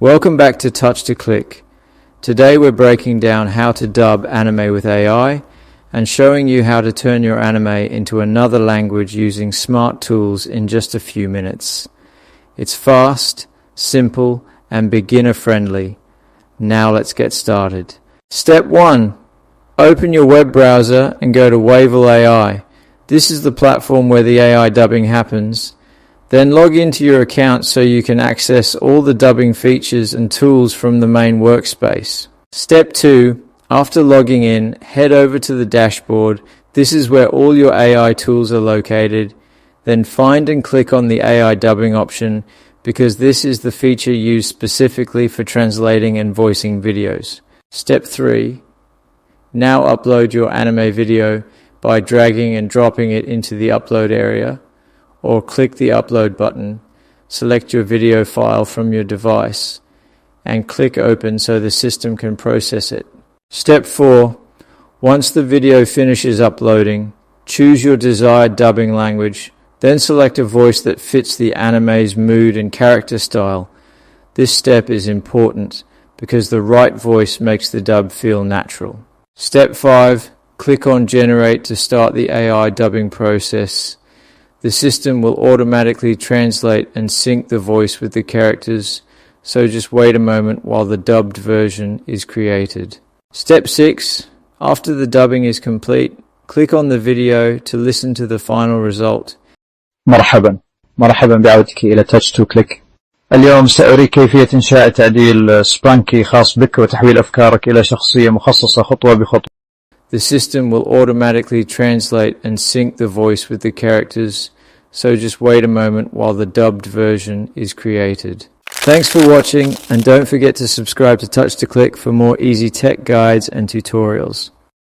Welcome back to Touch to Click. Today we're breaking down how to dub anime with AI and showing you how to turn your anime into another language using smart tools in just a few minutes. It's fast, simple, and beginner friendly. Now let's get started. Step 1. Open your web browser and go to Wavel AI. This is the platform where the AI dubbing happens. Then log into your account so you can access all the dubbing features and tools from the main workspace. Step 2. After logging in, head over to the dashboard. This is where all your AI tools are located. Then find and click on the AI dubbing option because this is the feature used specifically for translating and voicing videos. Step 3. Now upload your anime video by dragging and dropping it into the upload area, or click the upload button, select your video file from your device, and click open so the system can process it. Step 4. Once the video finishes uploading, choose your desired dubbing language, then select a voice that fits the anime's mood and character style. This step is important because the right voice makes the dub feel natural. Step 5. Click on Generate to start the AI dubbing process. The system will automatically translate and sync the voice with the characters, so just wait a moment while the dubbed version is created. Step 6. After the dubbing is complete, click on the video to listen to the final result. مرحبا بعودتك إلى Touch to Click. اليوم سأريك كيفية إنشاء تعديل سبرانكي خاص بك وتحويل أفكارك إلى شخصية مخصصة خطوة بخطوة. The system will automatically translate and sync the voice with the characters, so just wait a moment while the dubbed version is created. Thanks for watching, and don't forget to subscribe to Touch to Click for more easy tech guides and tutorials.